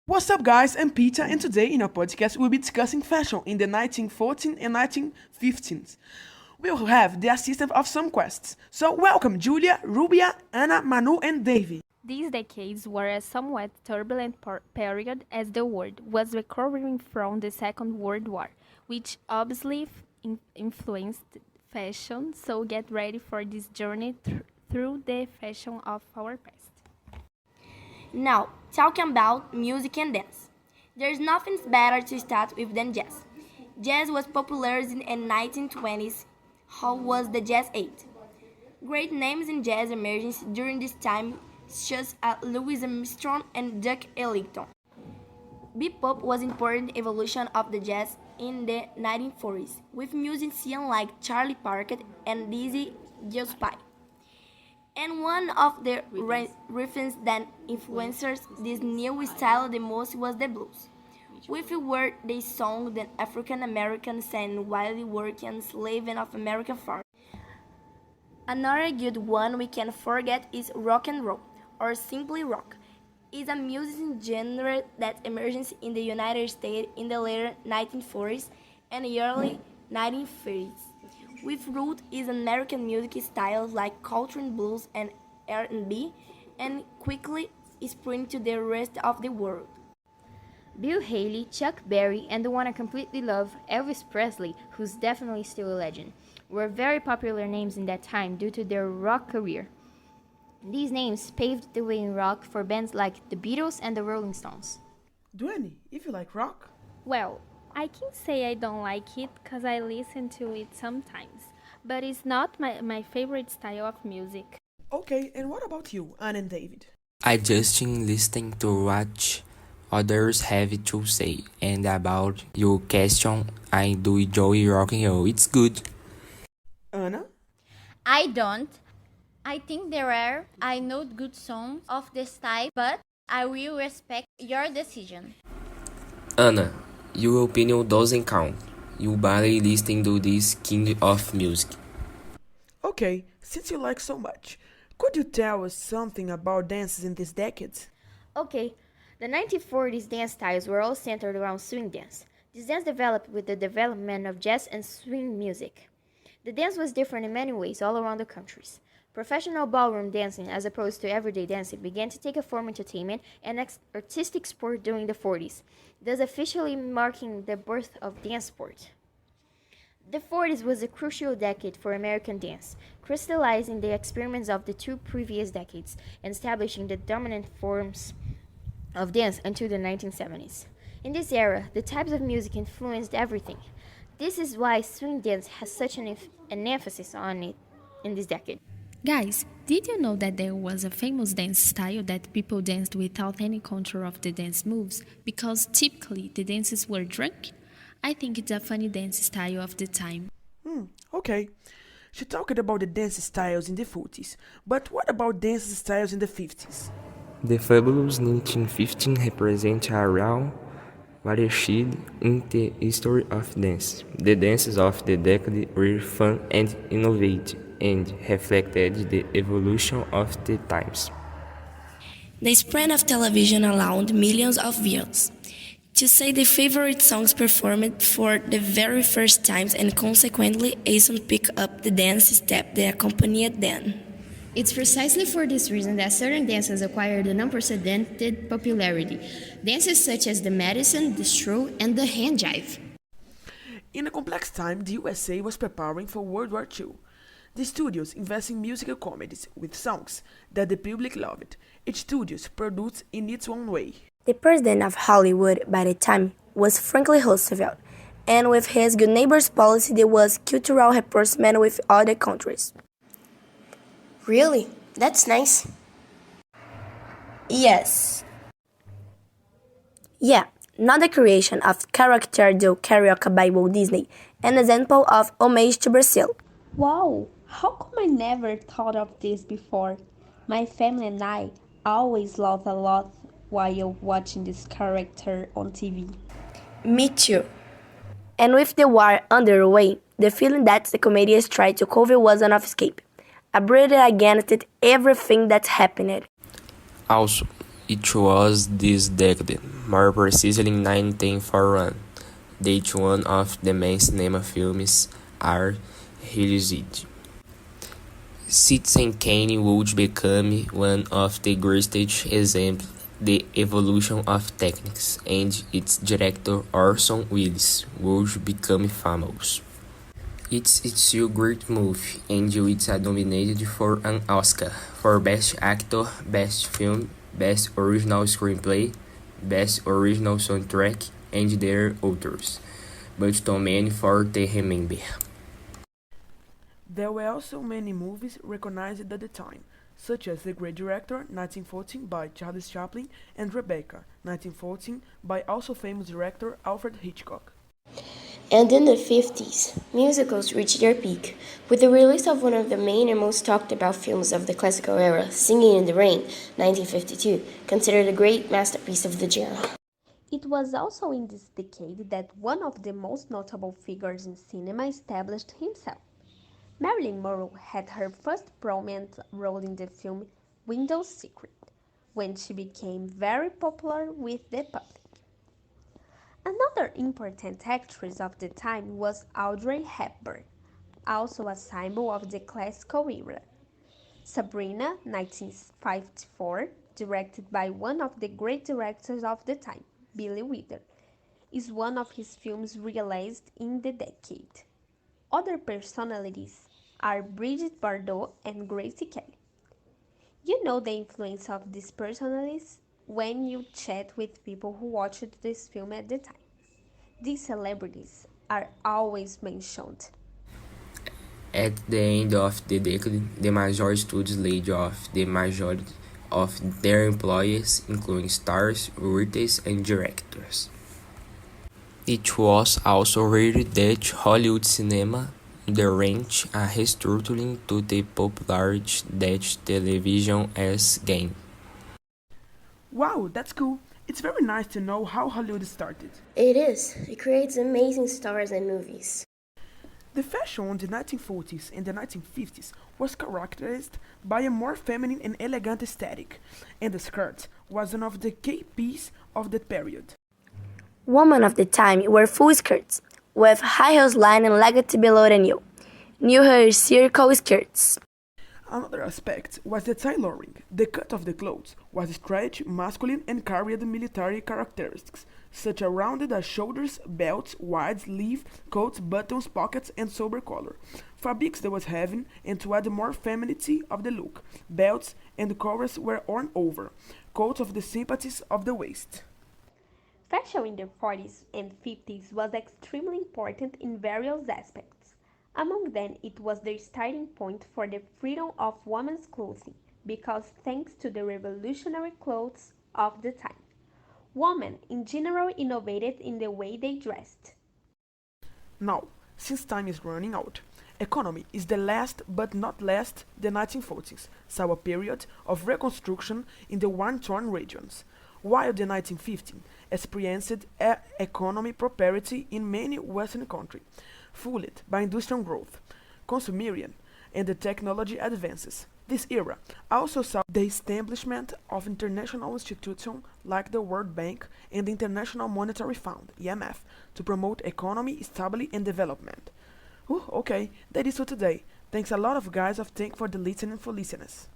What's up, guys? I'm Peter, and today in our podcast we'll be discussing fashion in the 1914 and 1915s. We'll have the assistance of some quests. So, welcome Julia, Rubia, Anna, Manu, and Davy. These decades were a somewhat turbulent period as the world was recovering from the Second World War, which obviously influenced fashion. So get ready for this journey through the fashion of our past. Now, talking about music and dance. There's nothing better to start with than jazz. Jazz was popular in the 1920s. How was the jazz age? Great names in jazz emerged during this time, such as Louis Armstrong and Duke Ellington. Bebop was an important evolution of the jazz in the 1940s, with musicians like Charlie Parker and Dizzy Gillespie. And one of the riffs that influenced this new style the most was the blues, with where they sung the African Americans sang while working on slave and of American farm. Another good one we can't forget is rock and roll, or simply rock. It's a music genre that emerged in the United States in the later 1940s and early 1950s, with root in American music styles like country and blues and R&B, and quickly spread to the rest of the world. Bill Haley, Chuck Berry, and the one I completely love, Elvis Presley, who's definitely still a legend, were very popular names in that time due to their rock career. These names paved the way in rock for bands like the Beatles and the Rolling Stones. Duane, if you like rock. Well, I can say I don't like it because I listen to it sometimes, but it's not my favorite style of music. Okay, and what about you, Anna and David? I just listening to what others have to say, and about your question, I do enjoy rock and roll. It's good. Anna? I don't. I think there are. I know good songs of this type, but I will respect your decision. Anna, your opinion doesn't count. You barely listen to this king of music. Okay, since you like so much, could you tell us something about dances in this decade? Okay, the 1940s dance styles were all centered around swing dance. This dance developed with the development of jazz and swing music. The dance was different in many ways all around the countries. Professional ballroom dancing, as opposed to everyday dancing, began to take a form of entertainment and artistic sport during the 40s, thus officially marking the birth of dance sport. The 40s was a crucial decade for American dance, crystallizing the experiments of the two previous decades and establishing the dominant forms of dance until the 1970s. In this era, the types of music influenced everything. This is why swing dance has such an emphasis on it in this decade. Guys, did you know that there was a famous dance style that people danced without any control of the dance moves because typically the dances were drunk? I think it's a funny dance style of the time. Okay. She talked about the dance styles in the 40s, but what about dance styles in the 50s? The fabulous 1915 represent a real watershed in the history of dance. The dances of the decade were fun and innovative, and reflected the evolution of the times. The spread of television allowed millions of viewers to see the favorite songs performed for the very first times and consequently Ason pick up the dance step that accompanied them. It's precisely for this reason that certain dances acquired an unprecedented popularity. Dances such as the medicine, the stroll, and the hand jive. In a complex time, the USA was preparing for World War II. The studios invest in musical comedies with songs that the public loved. Each studio produced in its own way. The president of Hollywood by the time was Franklin Roosevelt, and with his good neighbors policy there was cultural reimbursement with other countries. Really? That's nice. Yes. Yeah, not the creation of character do Carioca by Walt Disney, an example of homage to Brazil. Wow, how come I never thought of this before? My family and I always laugh a lot while watching this character on TV. Me too. And with the war underway, the feeling that the comedians tried to cover was an escape. A breather against everything that happened. Also, It was this decade, more precisely in 1941, that one of the main cinema films are released. Citizen Kane would become one of the greatest examples the evolution of techniques, and its director Orson Welles would become famous. It's still a great movie, and it's nominated for an Oscar for Best Actor, Best Film, Best Original Screenplay, Best Original Soundtrack, and their authors, but too many for to remember. There were also many movies recognized at the time, such as The Great Director, 1914 by Charles Chaplin, and Rebecca, 1914 by also famous director Alfred Hitchcock. And in the 50s, musicals reached their peak, with the release of one of the main and most talked about films of the classical era, Singing in the Rain, 1952, considered a great masterpiece of the genre. It was also in this decade that one of the most notable figures in cinema established himself. Marilyn Monroe had her first prominent role in the film Windows Secret, when she became very popular with the public. Another important actress of the time was Audrey Hepburn, also a symbol of the classical era. Sabrina, 1954, directed by one of the great directors of the time, Billy Wilder, is one of his films released in the decade. Other personalities are Brigitte Bardot and Grace Kelly. You know the influence of these personalities when you chat with people who watched this film at the time. These celebrities are always mentioned. At the end of the decade, the major studios laid off the majority of their employees, including stars, writers, and directors. It was also rare that Hollywood cinema underwent a restructuring to the popularity that television has gained. Wow, that's cool. It's very nice to know how Hollywood started. It is. It creates amazing stars and movies. The fashion in the 1940s and the 1950s was characterized by a more feminine and elegant aesthetic, and the skirt was one of the key pieces of that period. Women of the time wore full skirts, with high heels lining legged below the knee. New hair circle skirts. Another aspect was the tailoring. The cut of the clothes was stretchy, masculine, and carried military characteristics, such as rounded shoulders, belts, wide sleeve coats, buttons, pockets, and sober color. Fabrics that was heavy, and to add more femininity of the look, belts and collars were worn over coats of the sympathies of the waist. Fashion in the 40s and 50s was extremely important in various aspects. Among them, it was the starting point for the freedom of women's clothing, because thanks to the revolutionary clothes of the time, women in general innovated in the way they dressed. Now, since time is running out, economy is the last but not least. The 1940s saw a period of reconstruction in the war-torn regions, while the 1950s experienced economic prosperity in many Western countries, fueled by industrial growth, consumerism, and the technology advances. This era also saw the establishment of international institutions like the World Bank and the International Monetary Fund (IMF) to promote economy stability and development. Okay, that is for today. Thanks a lot of guys of Thank for the listening for listeners.